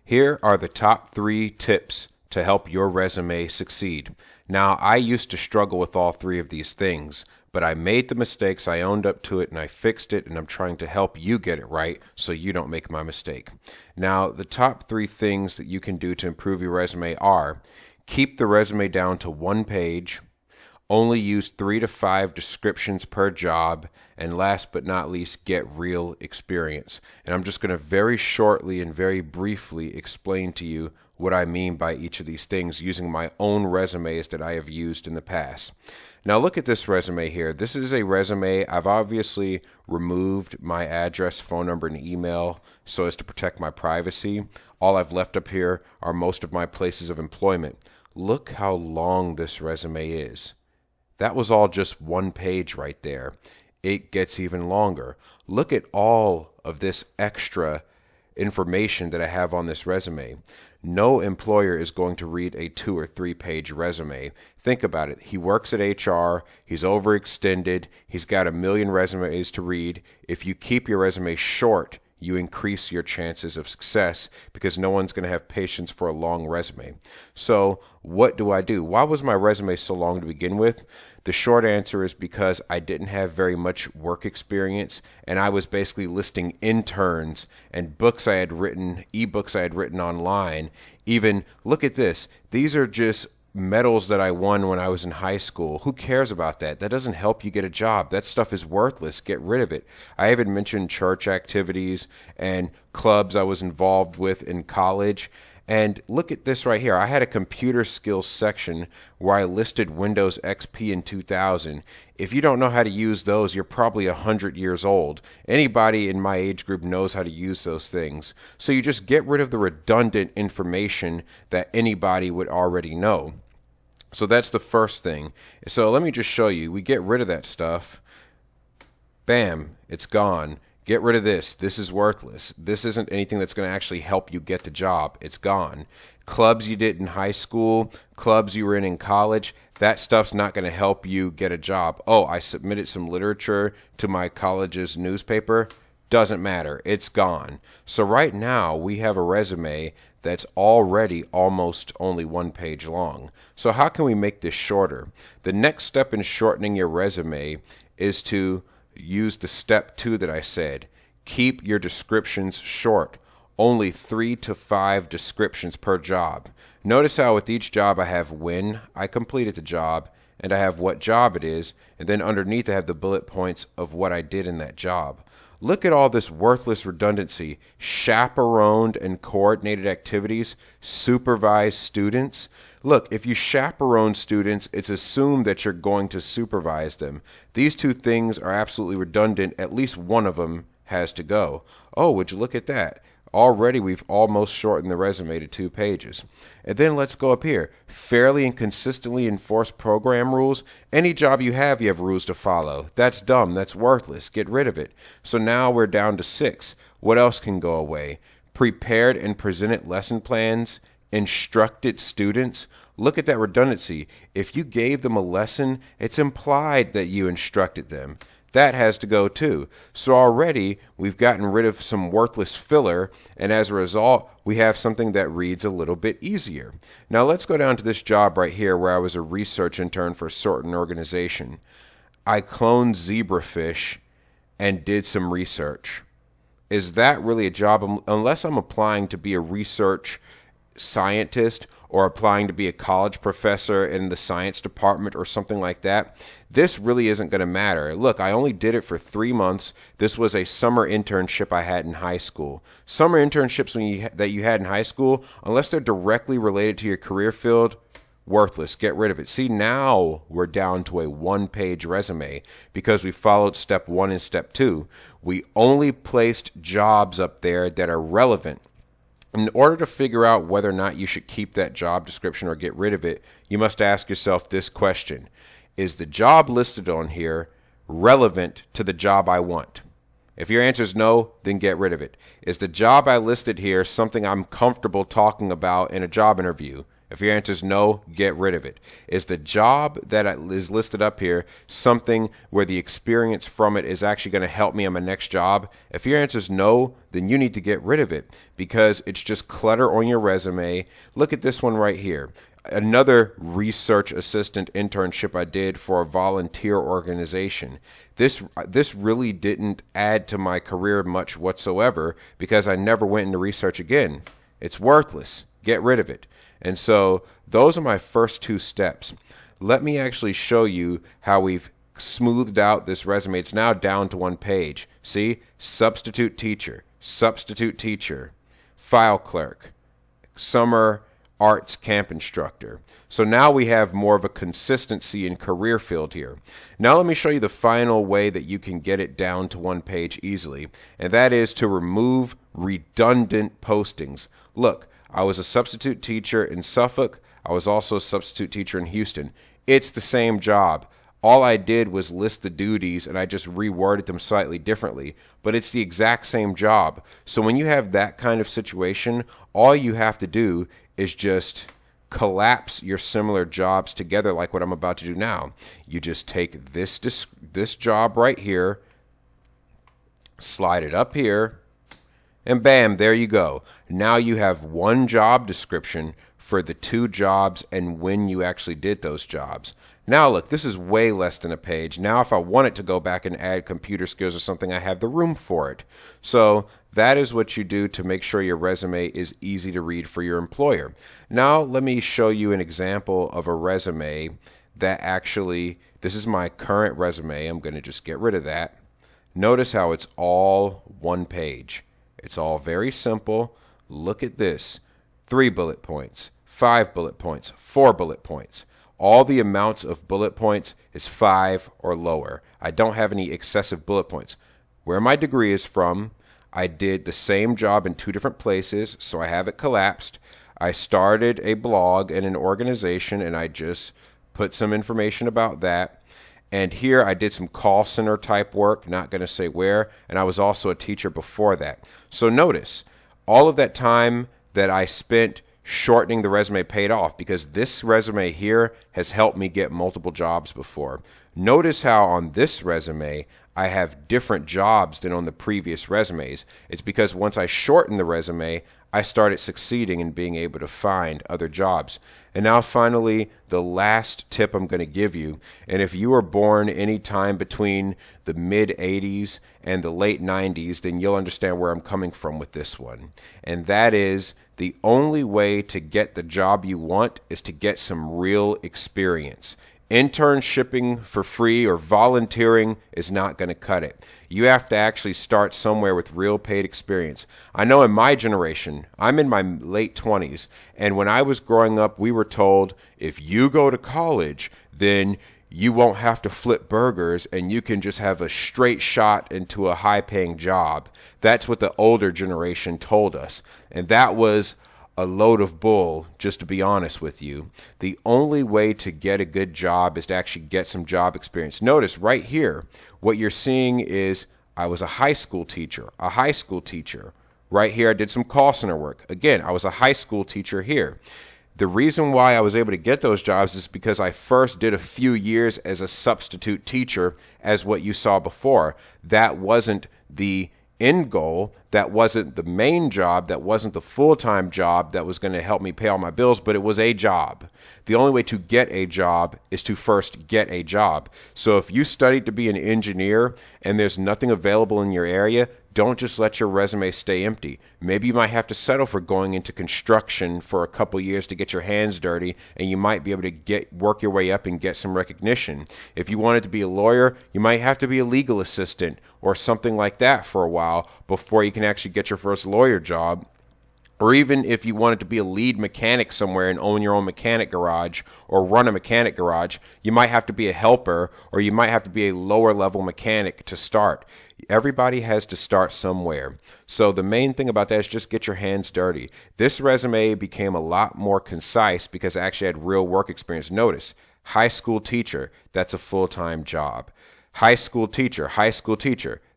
Here are the top 3 tips to help your resume succeed. Now, I used to struggle with all 3 of these things, but I made the mistakes, I owned up to it, and I fixed it, and I'm trying to help you get it right so you don't make my mistake. Now, the top 3 things that you can do to improve your resume are: keep the resume down to 1 page, only use 3 to 5 descriptions per job, and last but not least, get real experience. And I'm just going to very shortly and very briefly explain to you what I mean by each of these things using my own resumes that I have used in the past. Now look at this resume here. This is a resume. I've obviously removed my address, phone number, and email so as to protect my privacy. All I've left up here are most of my places of employment. Look how long this resume is. That was all just 1 page right there. It gets even longer. Look at all of this extra information that I have on this resume. No employer is going to read a 2 or 3 page resume. Think about it. He works at HR. He's overextended. He's got a million resumes to read. If you keep your resume short, you increase your chances of success because no one's going to have patience for a long resume. So what do I do? Why was my resume so long to begin with? The short answer is because I didn't have very much work experience, and I was basically listing interns and books I had written, ebooks I had written online. Even, look at this. These are just medals that I won when I was in high school. Who cares about that? That doesn't help you get a job. That stuff is worthless. Get rid of it. I haven't mentioned church activities and clubs I was involved with in college. And look at this right here. I had a computer skills section where I listed Windows XP in 2000. If you don't know how to use those, you're probably 100 years old. Anybody in my age group knows how to use those things. So you just get rid of the redundant information that anybody would already know. So that's the first thing. So let me just show you. We get rid of that stuff. Bam, it's gone. Get rid of this. This is worthless. This isn't anything that's going to actually help you get the job. It's gone. Clubs you did in high school, clubs you were in college, that stuff's not going to help you get a job. Oh, I submitted some literature to my college's newspaper. Doesn't matter. It's gone. So right now we have a resume that's already almost only 1 page long. So how can we make this shorter? The next step in shortening your resume is to use the step 2 that I said. Keep your descriptions short. Only 3 to 5 descriptions per job. Notice how with each job I have when I completed the job, and I have what job it is, and then underneath I have the bullet points of what I did in that job. Look at all this worthless redundancy. Chaperoned and coordinated activities, supervised students. Look, if you chaperone students, it's assumed that you're going to supervise them. These 2 things are absolutely redundant. At least one of them has to go. Oh, would you look at that? Already we've almost shortened the resume to 2 pages. And then let's go up here. Fairly and consistently enforce program rules. Any job you have rules to follow. That's dumb. That's worthless. Get rid of it. So now we're down to 6. What else can go away? Prepared and presented lesson plans. Instructed students. Look at that redundancy. If you gave them a lesson, it's implied that you instructed them. That has to go too. So already we've gotten rid of some worthless filler, and as a result, we have something that reads a little bit easier. Now let's go down to this job right here where I was a research intern for a certain organization. I cloned zebrafish and did some research. Is that really a job? Unless I'm applying to be a research scientist or applying to be a college professor in the science department or something like that, this really isn't going to matter. Look, I only did it for 3 months. This was a summer internship I had in high school. Summer internships that you had in high school, unless they're directly related to your career field, worthless. Get rid of it. See, now we're down to a 1 page resume because we followed step 1 and step 2. We only placed jobs up there that are relevant. In order to figure out whether or not you should keep that job description or get rid of it, you must ask yourself this question. Is the job listed on here relevant to the job I want? If your answer is no, then get rid of it. Is the job I listed here something I'm comfortable talking about in a job interview? If your answer is no, get rid of it. Is the job that is listed up here something where the experience from it is actually going to help me on my next job? If your answer is no, then you need to get rid of it because it's just clutter on your resume. Look at this one right here. Another research assistant internship I did for a volunteer organization. This really didn't add to my career much whatsoever because I never went into research again. It's worthless. Get rid of it. And so those are my first two steps. Let me actually show you how we've smoothed out this resume. It's now down to one page. See? Substitute teacher, file clerk, summer arts camp instructor. So now we have more of a consistency in career field here. Now let me show you the final way that you can get it down to one page easily, and that is to remove redundant postings. Look, I was a substitute teacher in Suffolk. I was also a substitute teacher in Houston. It's the same job. All I did was list the duties and I just reworded them slightly differently, but it's the exact same job. So when you have that kind of situation, all you have to do is just collapse your similar jobs together like what I'm about to do now. You just take this job right here, slide it up here, and bam, there you go. Now you have one job description for the two jobs and when you actually did those jobs. Now look, this is way less than a page. Now if I wanted to go back and add computer skills or something, I have the room for it. So that is what you do to make sure your resume is easy to read for your employer. Now let me show you an example of a resume that actually, this is my current resume. I'm going to just get rid of that. Notice how it's all one page. It's all very simple. Look at this. 3 bullet points, 5 bullet points, 4 bullet points. All the amounts of bullet points is 5 or lower. I don't have any excessive bullet points. Where my degree is from, I did the same job in 2 different places, so I have it collapsed. I started a blog and an organization, and I just put some information about that. And here I did some call center type work, not going to say where, and I was also a teacher before that. So notice, all of that time that I spent shortening the resume paid off because this resume here has helped me get multiple jobs before. Notice how on this resume I have different jobs than on the previous resumes. It's because once I shortened the resume, I started succeeding in being able to find other jobs. And now finally, the last tip I'm going to give you, and if you were born any time between the mid-'80s and the late '90s, then you'll understand where I'm coming from with this one. And that is, the only way to get the job you want is to get some real experience. Internshipping for free or volunteering is not going to cut it. You have to actually start somewhere with real paid experience. I know in my generation, I'm in my late 20s, and when I was growing up, we were told if you go to college, then you won't have to flip burgers and you can just have a straight shot into a high-paying job. That's what the older generation told us, and that was a load of bull, just to be honest with you. The only way to get a good job is to actually get some job experience. Notice right here, what you're seeing is I was a high school teacher. Right here, I did some call center work. Again, I was a high school teacher here. The reason why I was able to get those jobs is because I first did a few years as a substitute teacher, as what you saw before. That wasn't the end goal. That wasn't the main job. That wasn't the full-time job that was going to help me pay all my bills, but it was a job. The only way to get a job is to first get a job. So if you studied to be an engineer and there's nothing available in your area, don't just let your resume stay empty. Maybe you might have to settle for going into construction for a couple years to get your hands dirty, and you might be able to work your way up and get some recognition. If you wanted to be a lawyer, you might have to be a legal assistant or something like that for a while before you can actually get your first lawyer job. Or even if you wanted to be a lead mechanic somewhere and own your own mechanic garage or run a mechanic garage, you might have to be a helper or you might have to be a lower level mechanic to start. Everybody has to start somewhere. So the main thing about that is just get your hands dirty. This resume became a lot more concise because I actually had real work experience. Notice, high school teacher, that's a full-time job. High school teacher,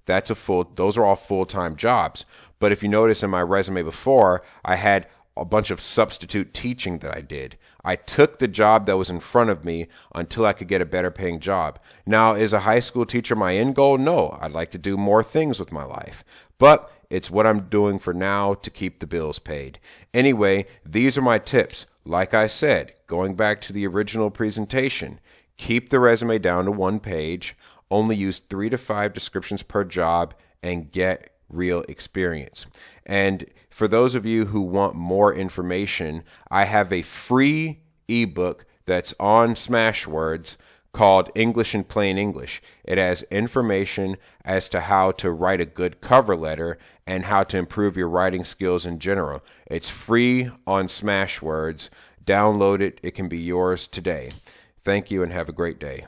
those are all full-time jobs. But if you notice in my resume before, I had a bunch of substitute teaching that I did. I took the job that was in front of me until I could get a better paying job. Now, is a high school teacher my end goal? No, I'd like to do more things with my life. But it's what I'm doing for now to keep the bills paid. Anyway, these are my tips. Like I said, going back to the original presentation, keep the resume down to 1 page, only use 3 to 5 descriptions per job, and get real experience. And for those of you who want more information, I have a free ebook that's on Smashwords called English in Plain English. It has information as to how to write a good cover letter and how to improve your writing skills in general. It's free on Smashwords. Download it. It can be yours today. Thank you and have a great day.